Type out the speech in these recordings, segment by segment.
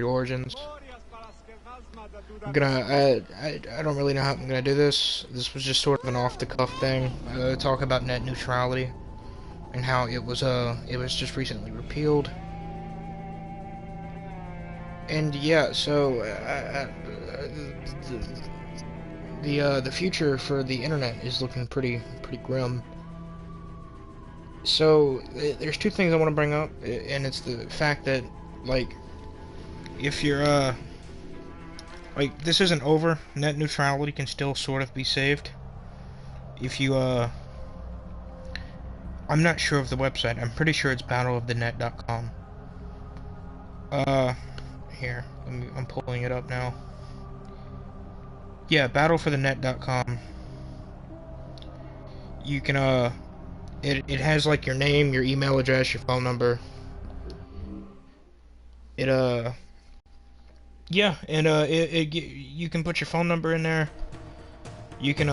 Creed Origins. I'm gonna, I don't really know how I'm gonna do this. This was just sort of an off-the-cuff thing. Talk about net neutrality and how it was just recently repealed. And yeah, so the future for the internet is looking pretty grim. So there's two things I want to bring up, and it's the fact that, like, if you're like, this isn't over. Net neutrality can still sort of be saved. If you I'm not sure of the website. I'm pretty sure it's battleofthenet.com. Here, I'm pulling it up now. Yeah, battleforthenet.com. You can it has like your name, your email address, your phone number. Yeah, and you can put your phone number in there. You can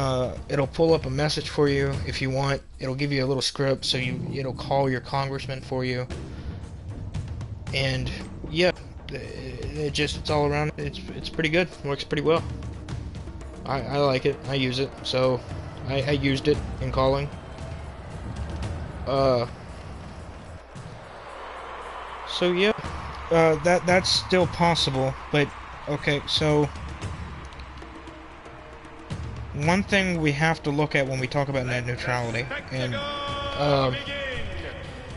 it'll pull up a message for you if you want. It'll give you a little script, so it'll call your congressman for you. And yeah, it's all around. It's pretty good. Works pretty well. I like it. I use it. So I used it in calling. So yeah, that's still possible, but okay, so one thing we have to look at when we talk about net neutrality, and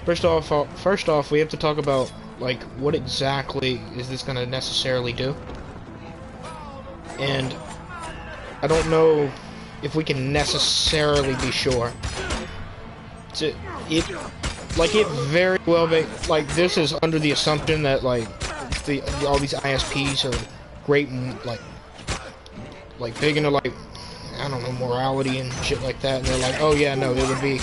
first off, we have to talk about, like, what exactly is this going to necessarily do? And I don't know if we can necessarily be sure. It very well may, like, this is under the assumption that, like, all these ISPs are great and, like big into, like, I don't know, morality and shit like that, and they're like, oh yeah, no, there would be,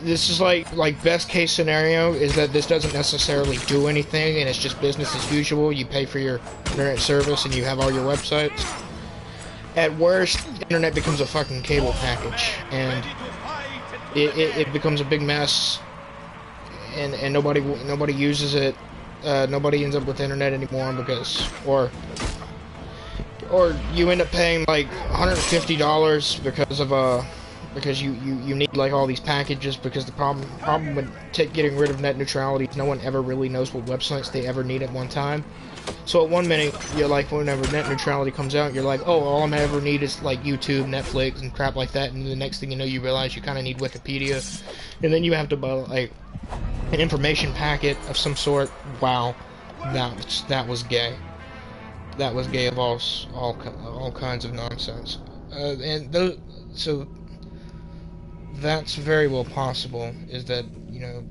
this is like best case scenario is that this doesn't necessarily do anything, and it's just business as usual. You pay for your internet service and you have all your websites. At worst, the internet becomes a fucking cable package, and it becomes a big mess, and nobody uses it. Nobody ends up with internet anymore because, or you end up paying like $150 because you need, like, all these packages, because the problem with getting rid of net neutrality is no one ever really knows what websites they ever need at one time. So at one minute, you're like, whenever net neutrality comes out, you're like, oh, all I ever need is, like, YouTube, Netflix, and crap like that, and the next thing you know, you realize you kind of need Wikipedia, and then you have to buy, like, an information packet of some sort. Wow, that was gay. That was gay of all kinds of nonsense. So that's very well possible, is that, you know,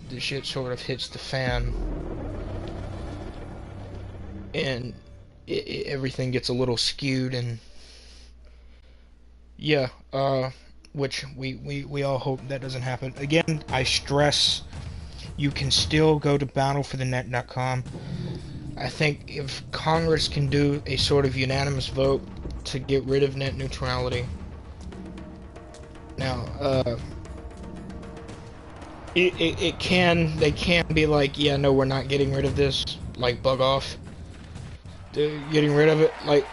the shit sort of hits the fan, and everything gets a little skewed, and yeah, which we all hope that doesn't happen. Again, I stress, you can still go to battleforthenet.com. I think if Congress can do a sort of unanimous vote to get rid of net neutrality, now, they can be like, yeah, no, we're not getting rid of this, like, bug off. They're getting rid of it, like,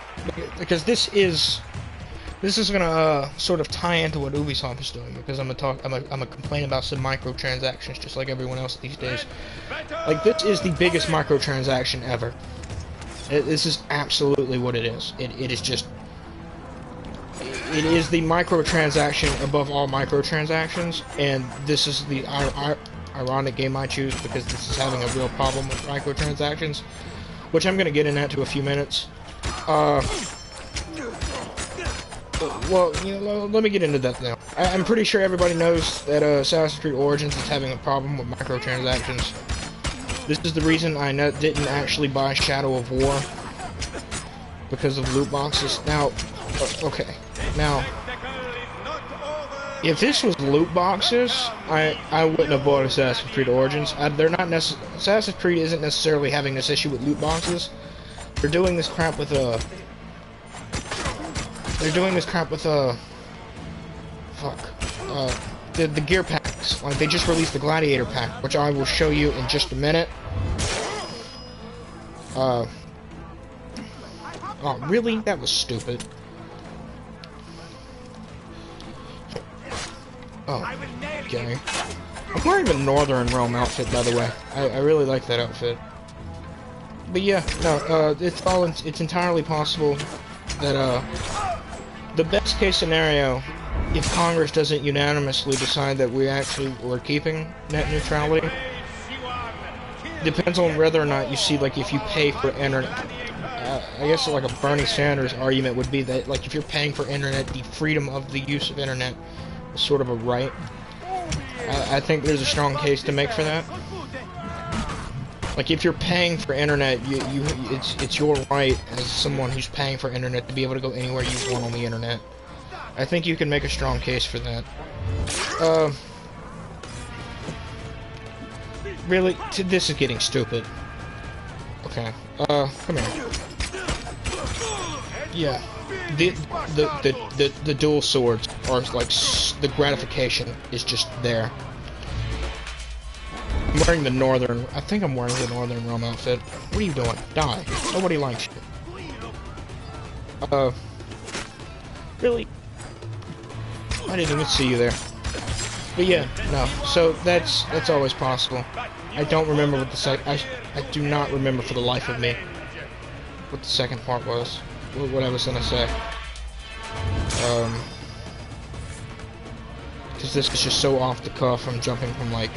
because this is gonna sort of tie into what Ubisoft is doing, because I'm gonna complain about some microtransactions just like everyone else these days. Like, this is the biggest microtransaction ever. This is absolutely what it is. It is just, it is the microtransaction above all microtransactions, and this is the ironic game I choose, because this is having a real problem with microtransactions, which I'm going to get into a few minutes. Well, you know, let me get into that now. I'm pretty sure everybody knows that Assassin's Creed Origins is having a problem with microtransactions. This is the reason I didn't actually buy Shadow of War, because of loot boxes. Now, okay. Now, if this was loot boxes, I wouldn't have bought Assassin's Creed Origins. Assassin's Creed isn't necessarily having this issue with loot boxes. They're doing this crap with the gear packs. Like, they just released the Gladiator pack, which I will show you in just a minute. Oh, really? That was stupid. Oh, okay. I'm wearing the Northern Realm outfit, by the way. I really like that outfit. But yeah, no, it's entirely possible that, the best case scenario, if Congress doesn't unanimously decide that we're keeping net neutrality, depends on whether or not you see, like, if you pay for internet. I guess like a Bernie Sanders argument would be that, like, if you're paying for internet, the freedom of the use of internet is sort of a right. I think there's a strong case to make for that. Like, if you're paying for internet, it's your right as someone who's paying for internet to be able to go anywhere you want on the internet. I think you can make a strong case for that. Really? This is getting stupid. Okay. Come here. Yeah. The dual swords are like, the gratification is just there. I'm wearing the northern. I think I'm wearing the Northern Realm outfit. What are you doing? Die. Nobody likes you. Really? I didn't even see you there. But yeah, no. So that's always possible. I don't remember what I do not remember for the life of me what the second part was. What I was gonna say. Because this is just so off the cuff. I'm jumping from like.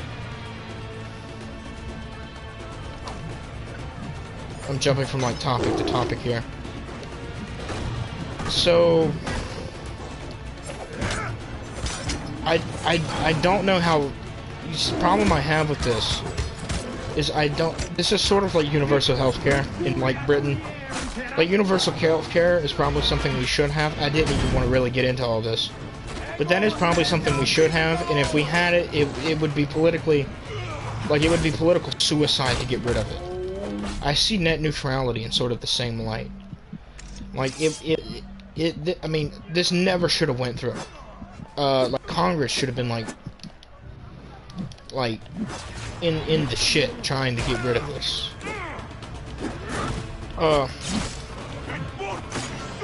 I'm jumping from like topic to topic here. So I don't know how. The problem I have with this is this is sort of like universal healthcare in like Britain. Like, universal healthcare is probably something we should have. I didn't even want to really get into all this, but that is probably something we should have. And if we had it, it would be politically, like, it would be political suicide to get rid of it. I see net neutrality in sort of the same light. Like, I mean, this never should have went through. Like, Congress should have been like in the shit trying to get rid of this.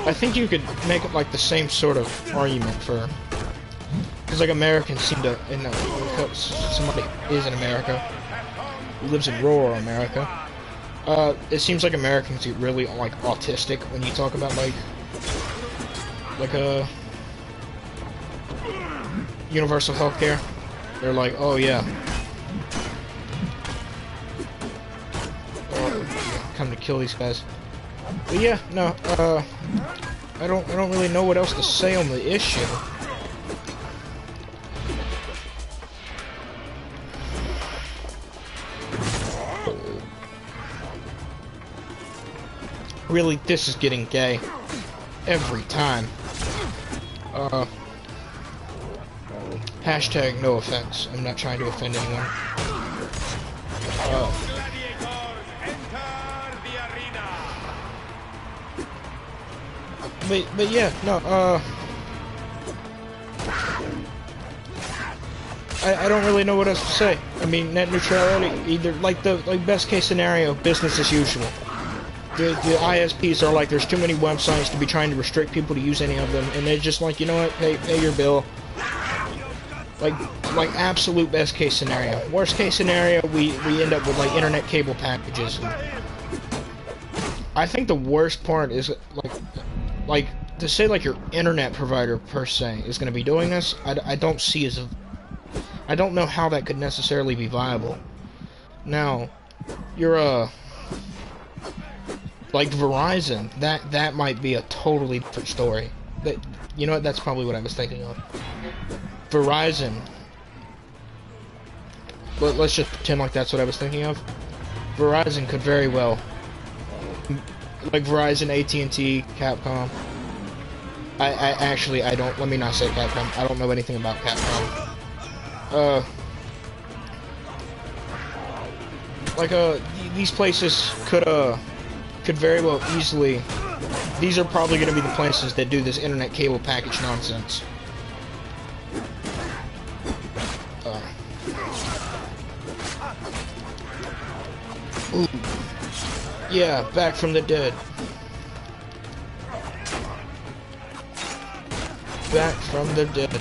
I think you could make it like the same sort of argument for, because like Americans seem to, because somebody is in America, who lives in rural America. It seems like Americans get really like autistic when you talk about like universal healthcare. They're like, oh yeah, come to kill these guys. But yeah, no, I don't really know what else to say on the issue. Really, this is getting gay every time. Hashtag no offense. I'm not trying to offend anyone. But yeah, no, I don't really know what else to say. I mean, net neutrality, either, like best case scenario, business as usual. The ISPs are like, there's too many websites to be trying to restrict people to use any of them, and they're just like, you know what, pay your bill. Like absolute best case scenario. Worst case scenario, we end up with like internet cable packages. I think the worst part is like to say like your internet provider per se is going to be doing this. I don't see as I don't know how that could necessarily be viable. Now, you're like Verizon, that might be a totally different story. That, you know what, that's probably what I was thinking of. Verizon. Let's just pretend like that's what I was thinking of. Verizon could very well, like Verizon, AT&T, Capcom. I don't, let me not say Capcom. I don't know anything about Capcom. These places could very well easily, these are probably going to be the places that do this internet cable package nonsense. Ooh. Yeah, back from the dead. Back from the dead.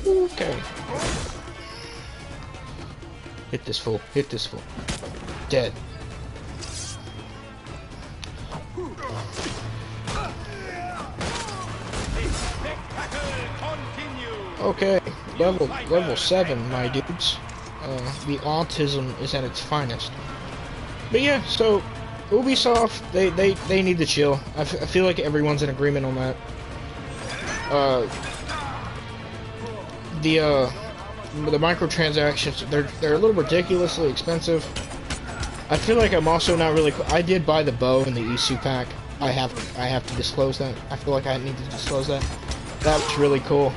Okay. Hit this fool. Hit this fool. Dead. Okay, level 7, my dudes. The autism is at its finest. But yeah, so Ubisoft, they need to chill. I feel like everyone's in agreement on that. The microtransactions, they're a little ridiculously expensive. I feel like I'm also not really. I did buy the bow and the Isu pack. I have to disclose that. I feel like I need to disclose that. That was really cool.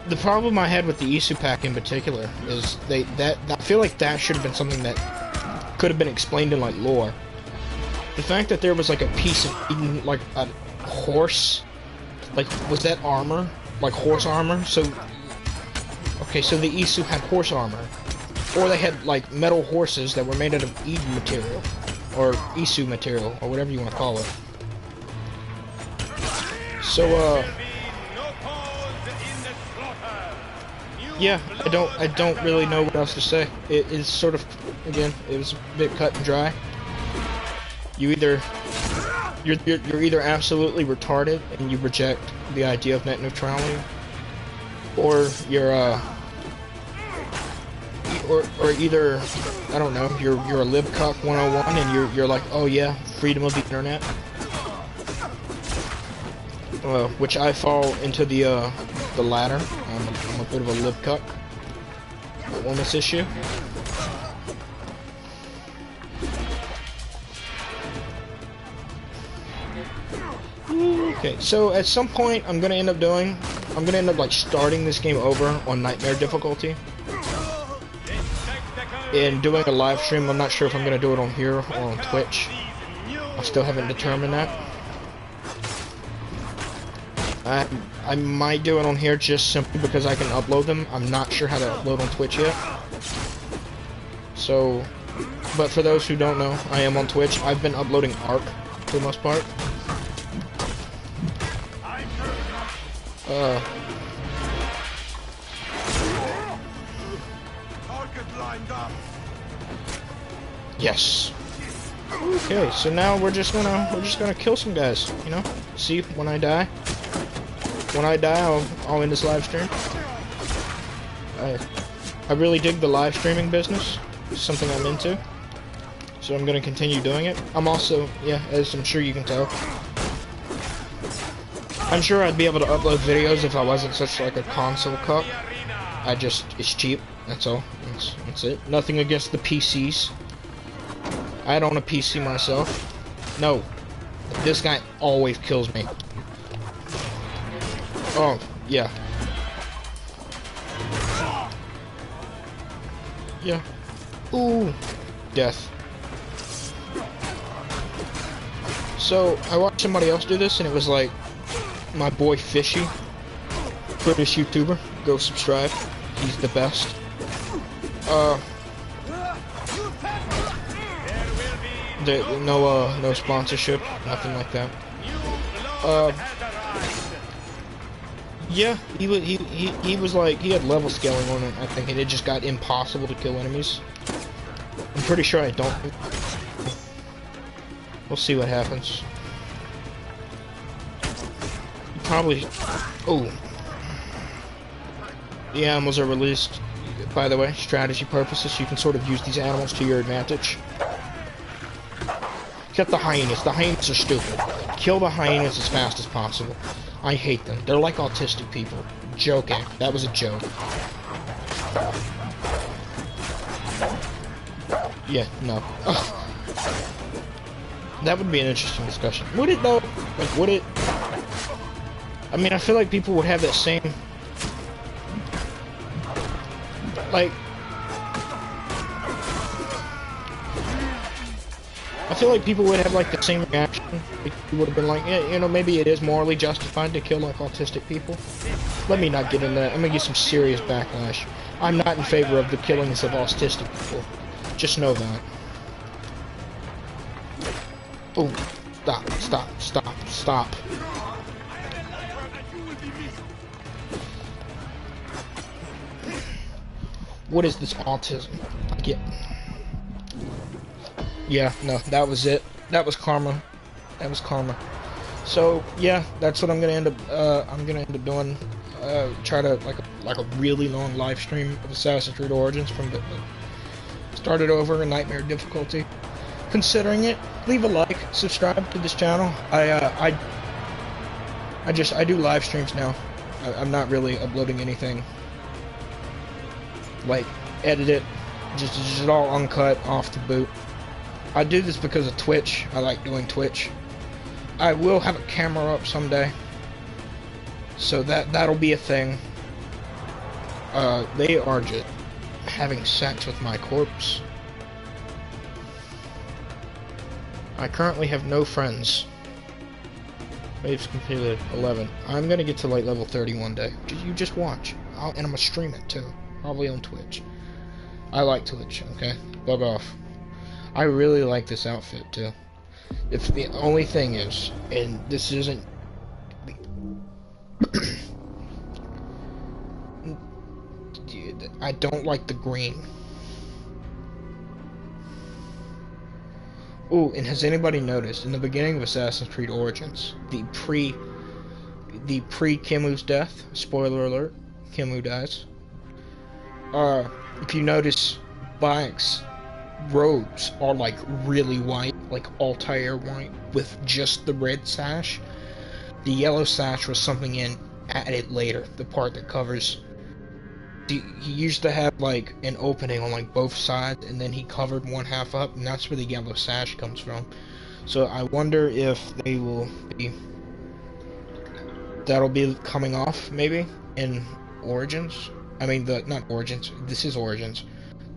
The problem I had with the Isu pack in particular is I feel like that should have been something that could have been explained in like lore. The fact that there was like a piece of like a horse, like was that armor, like horse armor? So okay, so the Isu had horse armor, or they had like metal horses that were made out of Eden material, or Isu material, or whatever you want to call it. So yeah, I don't really know what else to say. It is sort of, again, it was a bit cut and dry. You're either absolutely retarded and you reject the idea of net neutrality, or you're or either, I don't know, you're a libcuck 101 and you're like, oh yeah, freedom of the internet. Which I fall into the latter. I'm a bit of a libcuck on this issue. Okay, so at some point I'm gonna end up like starting this game over on nightmare difficulty and doing a live stream. I'm not sure if I'm gonna do it on here or on Twitch. I still haven't determined that. I might do it on here just simply because I can upload them. I'm not sure how to upload on Twitch yet. So, but for those who don't know, I am on Twitch. I've been uploading Ark for the most part. Yes. Okay, so now we're just gonna kill some guys, you know? See, when I die, I'll end this live stream. I really dig the live streaming business. It's something I'm into. So I'm gonna continue doing it. I'm also, yeah, as I'm sure you can tell, I'm sure I'd be able to upload videos if I wasn't such like a console cuck. It's cheap, that's all. That's it. Nothing against the PCs. I don't own a PC myself. No. This guy always kills me. Oh, yeah. Yeah. Ooh. Death. So, I watched somebody else do this, and it was like, my boy Fishy, British YouTuber, go subscribe. He's the best. No sponsorship, nothing like that. Yeah, he was like, he had level scaling on it, I think, and it just got impossible to kill enemies. I'm pretty sure I don't. We'll see what happens. Probably. Oh. The animals are released. By the way, strategy purposes, you can sort of use these animals to your advantage. Get the hyenas. The hyenas are stupid. Kill the hyenas as fast as possible. I hate them. They're like autistic people. Joking. That was a joke. Yeah, no. That would be an interesting discussion. Would it, though? Like, would it? I mean, I feel like people would have that same... Like... I feel like people would have like the same reaction. Like, you would have been like, yeah, you know, maybe it is morally justified to kill like autistic people. Let me not get into that. I'm gonna get some serious backlash. I'm not in favor of the killings of autistic people. Just know that. Oh, stop, stop, stop, stop. What is this autism? Yeah, no, that was it. That was karma. That was karma. So yeah, that's what I'm gonna end up. Doing. Try to like a really long live stream of Assassin's Creed Origins from the started over in nightmare difficulty. Considering it, leave a like, subscribe to this channel. I do live streams now. I'm not really uploading anything like edited, just all uncut off the boot. I do this because of Twitch. I like doing Twitch. I will have a camera up someday, so that'll be a thing. They are just having sex with my corpse. I currently have no friends. Waves completed 11. I'm gonna get to like level 30 one day. You just watch. And I'm gonna stream it too, probably on Twitch. I like Twitch. Okay, bug off. I really like this outfit too. If the only thing is, and this isn't, I don't like the green. Oh, and has anybody noticed in the beginning of Assassin's Creed Origins, the pre Kimu's death? Spoiler alert: Kimu dies. If you notice, Bayek's robes are like really white, like Altair white, with just the red sash. The yellow sash was something added later, the part that covers. He used to have like an opening on like both sides, and then he covered one half up, and that's where the yellow sash comes from. So I wonder if they will be. That'll be coming off maybe in Origins. I mean, not Origins. This is Origins.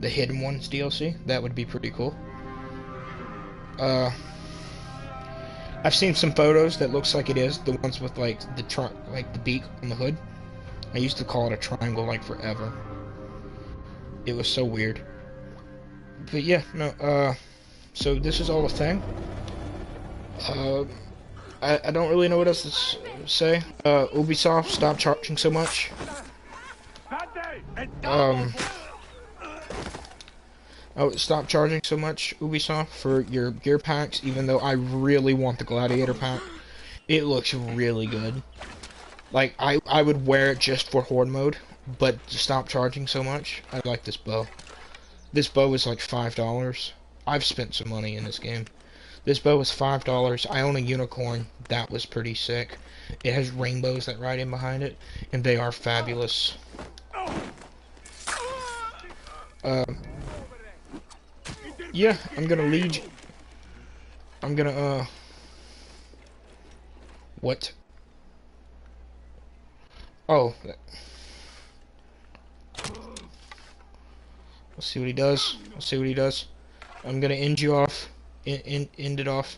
The Hidden Ones DLC. That would be pretty cool. I've seen some photos that looks like it is the ones with like the beak on the hood. I used to call it a triangle like forever. It was so weird. But yeah, no. So this is all the thing. I don't really know what else to say. Ubisoft, stop charging so much. Oh, stop charging so much, Ubisoft, for your gear packs, even though I really want the Gladiator pack. It looks really good. Like, I would wear it just for Horde mode, but stop charging so much. I like this bow. This bow is like $5. I've spent some money in this game. This bow is $5. I own a unicorn. That was pretty sick. It has rainbows that ride in behind it, and they are fabulous. Yeah, I'm gonna lead. I'm gonna, what? Oh. Let's see what he does. Let's see what he does. I'm gonna end you off. End it off.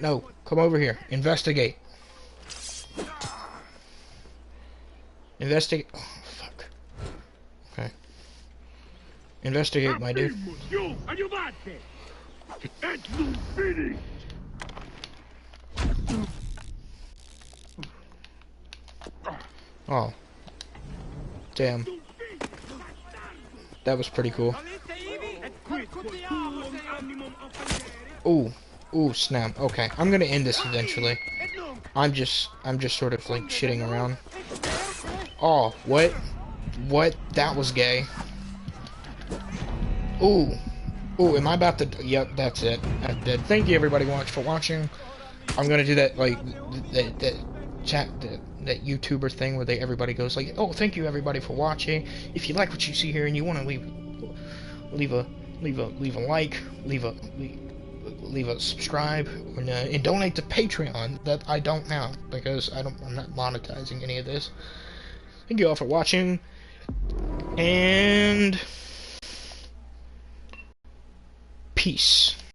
No, come over here. Investigate. Investigate. Oh, fuck. Okay. Investigate, my dude. Oh. Damn. That was pretty cool. Ooh. Ooh, snap. Okay, I'm gonna end this eventually. I'm just sort of like shitting around. Oh, what? What? That was gay. Ooh. Ooh, am I about to... Yep, that's it. I did. Thank you everybody for watching. I'm gonna do that, like, that YouTuber thing where everybody goes like, oh, thank you everybody for watching. If you like what you see here and you want to leave a like, leave a subscribe, and donate to Patreon that I don't have because I'm not monetizing any of this. Thank you all for watching, and peace.